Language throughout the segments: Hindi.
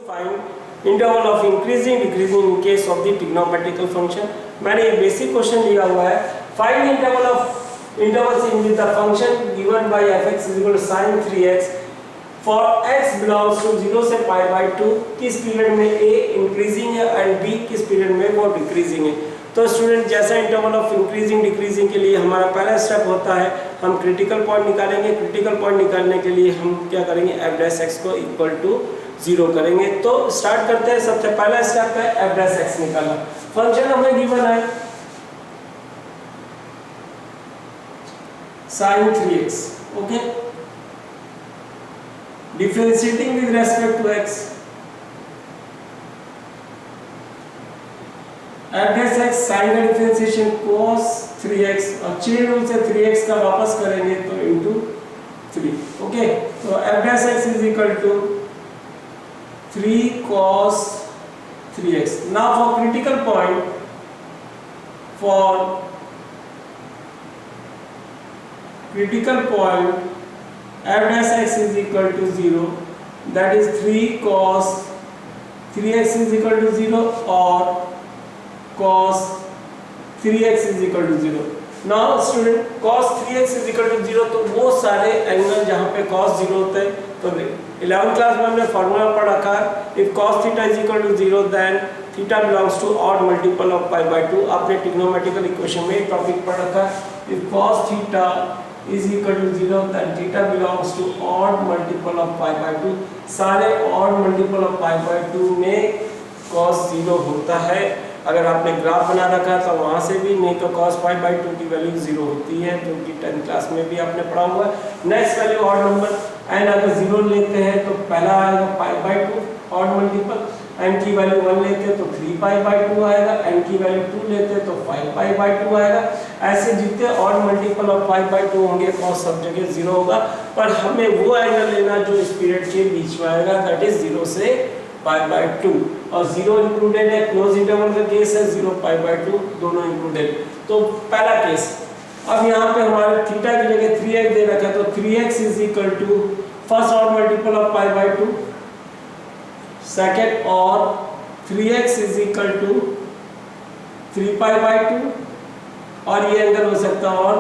Find interval of increasing decreasing in case of the trigonometrical function. मैंने एक बेसिक क्वेश्चन दिया हुआ है, find interval of intervals in the function given by fx sin 3x for x belongs to 0 से π/2 किस पीरियड में a इंक्रीजिंग है एंड b किस पीरियड में वो डिक्रीजिंग है। तो स्टूडेंट जैसा इंटरवल ऑफ इंक्रीजिंग डिक्रीजिंग के लिए हमारा पहला स्टेप होता है हम क्रिटिकल पॉइंट निकालेंगे। क्रिटिकल पॉइंट निकालने के लिए हम क्या करेंगे, f' को इक्वल टू 0 करेंगे। तो स्टार्ट करते हैं, सबसे पहला स्टेप है f' निकालना। फंक्शन हमें गिवन है sin 3x, okay, differentiating with respect to x, f' sin का डिफरेंशिएशन cos 3x और चेन रूल से 3x का वापस करेंगे तो इनटू 3, ओके। तो f' is equal to 3 cos 3x। Now for critical point, for critical point f' is equal to 0, that is 3 cos 3x is equal to 0 or cos 3x is equal to 0। now student cos 3x is equal to 0, तो वो सारे एंगल जहाँ पे cos 0 होते हैं, तो 11th क्लास में हमने फॉर्मूला पढ़ रखा है, if cos theta is equal to 0 then theta belongs to odd multiple of π/2। आपने ट्रिग्नोमेट्रिकल इक्वेशन में टॉपिक पढ़ रखा है, if cos theta is equal to 0 then theta belongs to odd multiple of π/2। सारे odd multiple of π/2 में cos 0 होता है। अगर आपने ग्राफ बना रखा है तो वहाँ से भी, नहीं तो cos π/2 की वैल्यू 0 होती है, जो कि 10th क्लास में भी आपने पढ़ा हुआ है। Next value odd number n अगर 0 लेते हैं तो पहला आएगा π/2 ऑड मल्टीपल, n की वैल्यू 1 लेते हैं तो 3π/2 आएगा, n की वैल्यू 2 लेते हैं तो 5π/2 आएगा। ऐसे जितने ऑड मल्टीपल ऑफ 5/2 होंगे cos सब जगह 0 होगा, पर हमें वो एंगल लेना जो इस पीरियड के बीच में आएगा, दैट इज 0 से π/2 और 0 इंक्लूडेड है, क्लोज इंटरवल का केस है, 0 π/2 दोनों इंक्लूडेड। तो पहला केस, अब यहाँ पे हमारे थीटा की जगह 3x दे रखा है, तो 3x is equal to first odd multiple of π/2, second और 3x इज इक्वल टू 3π/2 और ये एंगल हो सकता है और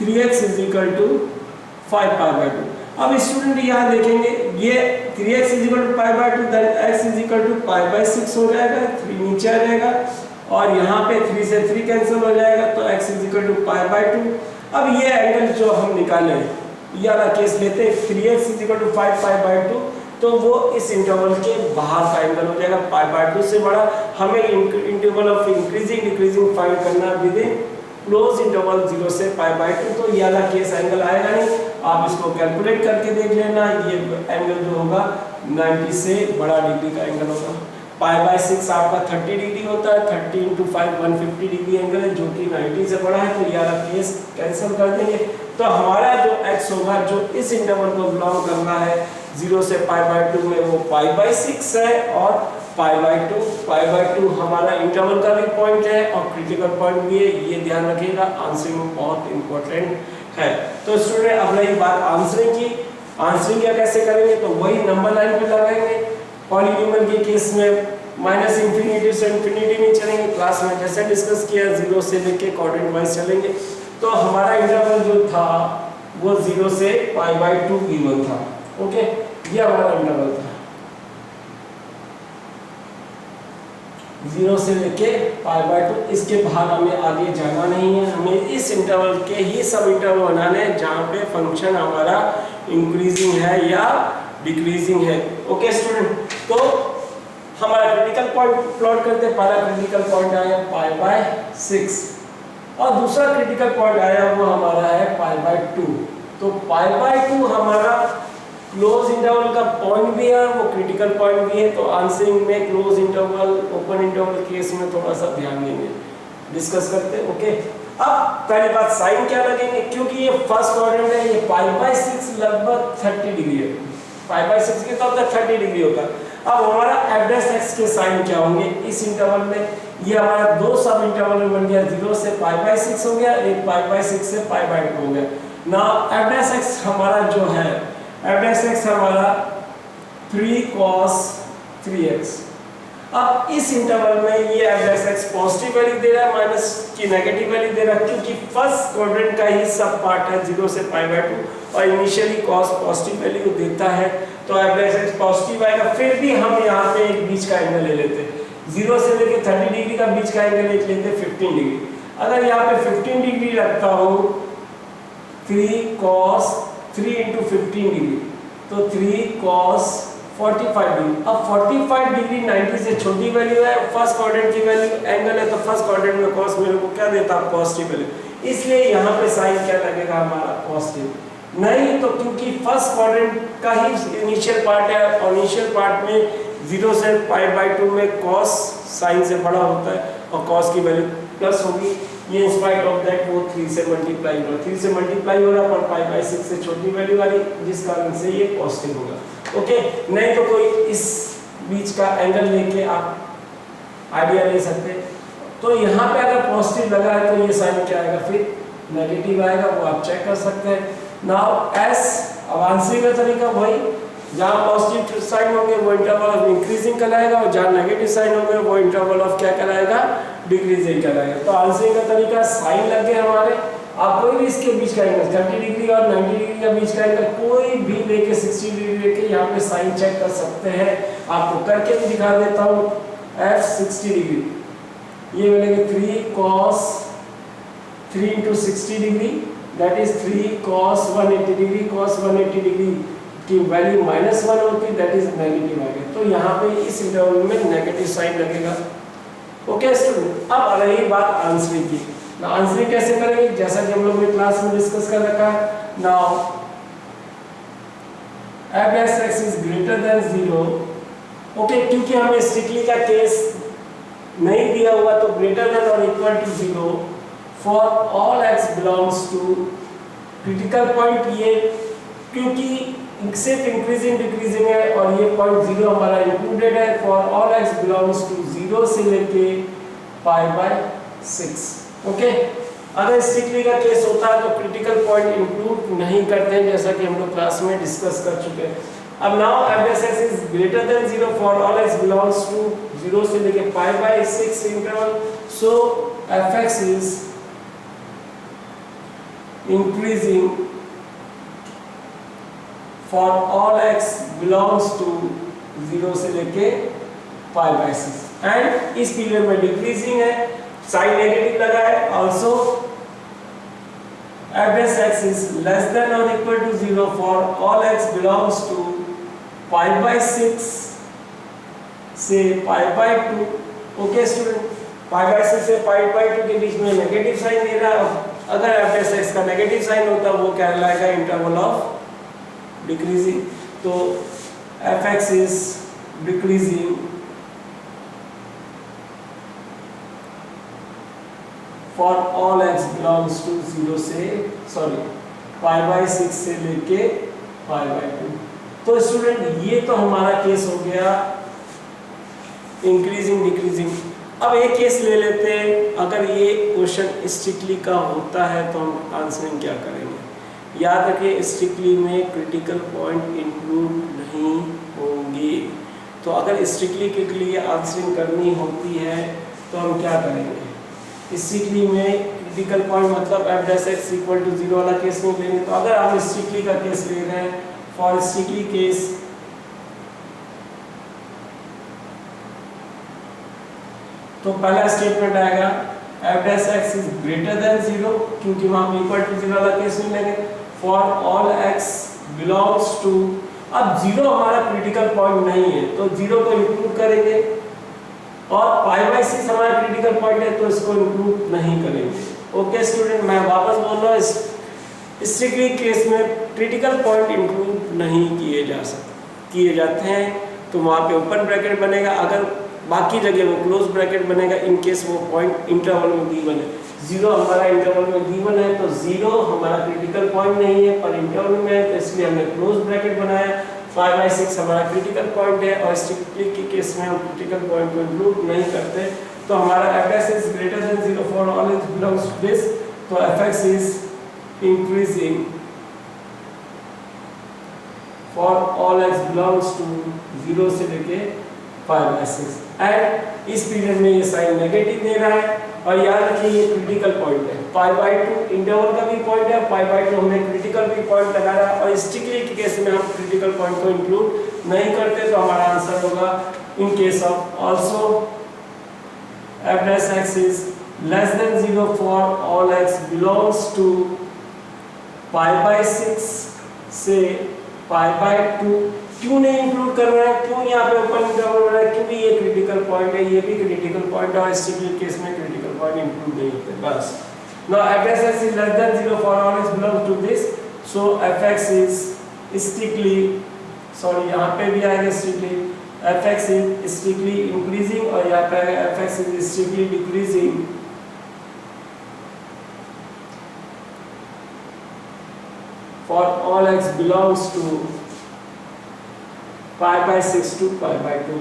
3x इज इक्वल टू 5π/2। अब स्टूडेंट यहाँ देखेंगे ये 3x is equal to π/2 then x is equal to π/6 हो जाएगा, 3 नीचे आ जाएगा और यहाँ पे 3 से 3 कैंसिल हो जाएगा तो x इज इक्वल टू π/2। अब ये एंगल जो हम निकाले ये वाला केस लेते हैं, 3x इज इक्वल टू 5π/2, तो वो इस इंटरवल के बाहर का एंगल हो जाएगा, π/2 से बड़ा। हमें interval of increasing decreasing find करना विद इन क्लोज इंटरवल 0 से π/2, तो ये वाला केस एंगल आएगा नहीं। आप इसको कैलकुलेट करके देख लेना, ये एंगल जो होगा 90 से बड़ा डिग्री का एंगल होगा। π/6 आपका 30 डिग्री होता है, 30 × 5 150 डिग्री एंगल है, जो कि 90 से बड़ा है, तो ये वाला केस कैंसिल कर देंगे। तो हमारा जो x होगा जो इस इंटरवल को बिलोंग करना है 0 से π/2 में, वो π/6 है और π/2 हमारा इंटरवल का भी पॉइंट है और क्रिटिकल पॉइंट भी है, ये ध्यान रखिएगा, आंसरिंग बहुत इंपॉर्टेंट है। तो स्टूडेंट अब रही बात आंसरिंग की, आंसरिंग क्या कैसे करेंगे, तो वही नंबर लाइन पे लगाएंगे। पॉलीनॉमियल के केस में माइनस इंफिनिटी से इंफिनिटी नहीं चलेंगे, क्लास में जैसे डिस्कस किया 0 से लेके क्वाड्रेंट वाइज चलेंगे। तो हमारा इंटरवल जो था वो 0 से π/2 गिवन था, ओके, ये हमारा इंटरवल था 0 से लेके π/2। इसके बाहर हमें आगे जाना नहीं है, हमें इस इंटरवल के ही सब इंटरवल बनाने हैं जहाँ पे फंक्शन हमारा इंक्रीजिंग है या डिक्रीजिंग है, ओके स्टूडेंट। तो हमारा क्रिटिकल पॉइंट प्लॉट करते हैं। पहला क्रिटिकल पॉइंट आया π/6 और दूसरा क्रिटिकल पॉइंट आया वो हमारा है π/2। तो π/2 हमारा क्लोज इंटरवल का पॉइंट भी है, वो क्रिटिकल पॉइंट भी है। तो आंसरिंग में close interval open interval case में थोड़ा सा ध्यान देंगे, डिस्कस करते हैं, ओके। अब पहली बात साइन क्या लगेंगे, क्योंकि ये फर्स्ट क्वाड्रेंट है, ये π/6 लगभग 30 डिग्री है, π/6 के तब तक 30 डिग्री होगा। अब हमारा f' के साइन क्या होंगे इस इंटरवल में, ये हमारा दो सब इंटरवल में बन गया, 0 से π/6 हो गया, एक π/6 से π/2 हो गया। ना f' हमारा जो है f' हमारा 3 cos 3x। अब इस इंटरवल में ये f dash x positive value दे रहा है माइनस की नेगेटिव वैल्यू दे रहा है, क्योंकि फर्स्ट क्वाड्रेंट का ही सब पार्ट है 0 से π/2 और इनिशियली cos पॉजिटिव वैल्यू देता है, तो f डैश x पॉजिटिव आएगा। फिर भी हम यहाँ पे एक बीच का एंगल ले लेते हैं, 0 से लेके 30 डिग्री का बीच का एंगल एक लेते हैं 15 डिग्री। अगर यहाँ पे 15 डिग्री रखता हूँ 3 cos 3 × 15 डिग्री, तो 3 cos 45 डिग्री। अब 45 डिग्री 90 से छोटी वैल्यू है, फर्स्ट क्वाड्रेंट की वैल्यू एंगल है, तो फर्स्ट क्वाड्रेंट में cos मेरे को क्या देता है, पॉजिटिव वैल्यू, इसलिए यहाँ पे साइन क्या लगेगा हमारा, पॉजिटिव। नहीं तो क्योंकि फर्स्ट क्वाड्रेंट का ही इनिशियल पार्ट है और इनिशियल पार्ट में 0 से π/2 में cos साइन से बड़ा होता है और cos की वैल्यू प्लस होगी, ये इन स्पाइट ऑफ दैट वो 3 से मल्टीप्लाई होगा, 3 से मल्टीप्लाई हो रहा है पर π/6 से छोटी वैल्यू वाली, जिस कारण से ये पॉजिटिव होगा। ओके, नहीं तो कोई इस बीच का एंगल लेके आप आइडिया ले सकते हैं। तो यहाँ पे अगर पॉजिटिव लगा है तो ये साइन क्या आएगा, फिर नेगेटिव आएगा, वो आप चेक कर सकते हैं। नाउ एस अब आंसरिंग का तरीका वही, जहाँ पॉजिटिव साइन होंगे वो इंटरवल ऑफ इंक्रीजिंग कहलाएगा और जहाँ नेगेटिव साइन होंगे वो इंटरवल ऑफ क्या कहलाएगा, डिक्रीजिंग कहलाएगा। तो आंसरिंग का तरीका साइन लग गए हमारे, आप कोई भी इसके बीच का एंगल 30 डिग्री और 90 डिग्री का बीच का एंगल कोई भी लेके 60 डिग्री लेके यहाँ पे साइन चेक कर सकते हैं। आपको करके भी दिखा देता हूँ, f 60 डिग्री, ये मिलेंगे 3 cos 3 × 60 degree, that is 3 cos 180 degree, cos 180 degree की वैल्यू -1 होती, दैट इज नेगेटिव आ गया। तो यहाँ पे इस इंटरवल में नेगेटिव साइन लगेगा। ओके स्टूडेंट, अब आ रही बात आंसरिंग की। ना आंसरिंग कैसे करेंगे, जैसा कि हम लोग ने क्लास में डिस्कस कर रखा है। Now f dash x is greater than 0। Okay, क्योंकि हमें स्ट्रिक्टली का केस नहीं दिया हुआ तो ग्रेटर देन और equal to 0 for all x belongs to critical point, ये क्योंकि सिर्फ इंक्रीजिंग डिक्रीजिंग है और ये पॉइंट 0 हमारा इंक्लूडेड है। For all x belongs to 0 से लेके π/6। ओके, अगर स्ट्रिक्टली का केस होता है तो क्रिटिकल पॉइंट इंक्लूड नहीं करते हैं, जैसा कि हम लोग क्लास में डिस्कस कर चुके हैं। अब now f dash x is greater than 0 for all x belongs to 0 से लेके π/6 interval, so fx is increasing for all x belongs to 0 से लेके π/6 एंड इस पीरियड में डिक्रीजिंग है, साइन नेगेटिव लगा है। Also f dash x is less than और equal to 0 for all x belongs to π/6 से π/2। ओके स्टूडेंट, π/6 से π/2 के बीच में नेगेटिव साइन दे रहा है। अगर f डैश x का नेगेटिव साइन होता वो कहलाएगा इंटरवल ऑफ डिक्रीजिंग, तो fx is decreasing for all x belongs to 0 से π/6 से लेके π/2। तो स्टूडेंट ये तो हमारा केस हो गया इंक्रीजिंग डिक्रीजिंग। अब एक केस ले लेते हैं, अगर ये क्वेश्चन स्ट्रिक्टली का होता है तो हम आंसरिंग क्या करेंगे। याद रखिए स्ट्रिक्टली में क्रिटिकल पॉइंट इंक्लूड नहीं होंगे, तो अगर स्ट्रिक्टली के लिए आंसरिंग करनी होती है तो हम क्या करेंगे। स्ट्रिक्टली में क्रिटिकल पॉइंट मतलब f dash x equal to 0 वाला केस नहीं लेंगे। तो अगर आप स्ट्रिक्टली का केस ले रहे हैं, फॉर स्ट्रिक्टली केस तो पहला स्टेटमेंट आएगा f dash x is greater than 0, क्योंकि वहां इक्वल टू 0 वाला केस नहीं लेंगे। For all x belongs to, अब 0 हमारा क्रिटिकल पॉइंट नहीं है तो 0 को इंक्लूड करेंगे और π/6 हमारा क्रिटिकल पॉइंट है तो इसको इंक्लूड नहीं करेंगे। ओके स्टूडेंट, मैं वापस बोल रहा हूँ, स्ट्रिक्टली केस में क्रिटिकल पॉइंट इंक्लूड नहीं किए जाते हैं, तो वहाँ पे ओपन ब्रैकेट बनेगा, अगर बाकी जगह वो क्लोज ब्रैकेट बनेगा इन केस वो पॉइंट इंटरवल में गिवन है। 0 हमारा इंटरवल में गिवन है तो 0 हमारा क्रिटिकल पॉइंट नहीं है पर इंटरवल में है, तो इसलिए हमने क्लोज ब्रैकेट बनाया। 5/6 हमारा क्रिटिकल पॉइंट है और स्ट्रिक्टली के केस में हम क्रिटिकल पॉइंट को इंक्लूड नहीं करते, तो हमारा f is greater than 0 for all x belongs to this, तो fx is increasing for all x belongs to 0 से लेके 5/6 एंड इस पीरियड में ये साइन नेगेटिव दे रहा है और याद रखिए ये क्रिटिकल पॉइंट है। π/2 इंटरवल का भी पॉइंट है, π/2 हमने क्रिटिकल भी पॉइंट लगाया और स्ट्रिक्टली के केस में हम क्रिटिकल पॉइंट को इंक्लूड नहीं करते तो हमारा आंसर होगा इन case of also f(x) is less than 0 for all x belongs to π/6 से π/2। क्यों नहीं इंक्लूड कर रहे हैं, क्यों यहाँ पे ओपन इंटरवल हो रहा है, क्योंकि ये क्रिटिकल पॉइंट है, ये भी क्रिटिकल पॉइंट है और स्ट्रिक्टली केस में क्रिटिकल पॉइंट इंक्लूड नहीं होते बस। Now f(x) is less than 0 for all x belongs to this, so f(x) is strictly यहाँ पे भी आएगा strictly f(x) is strictly increasing और यहाँ पे f(x) is strictly decreasing for all x belongs to π/6 to π/2।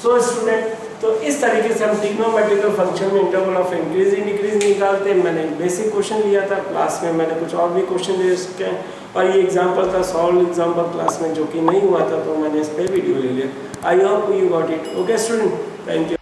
So student, तो इस तरीके से हम ट्रिग्नोमेट्रिकल फंक्शन में इंटरवल ऑफ इंक्रीजिंग डिक्रीजिंग निकालते हैं। मैंने बेसिक क्वेश्चन लिया था क्लास में, मैंने कुछ और भी क्वेश्चन ले सके हैं और ये एग्जांपल था सॉल्व एग्जांपल क्लास में जो कि नहीं हुआ था तो मैंने इस पे वीडियो ले लिया। I hope you got it. Okay student, thank you.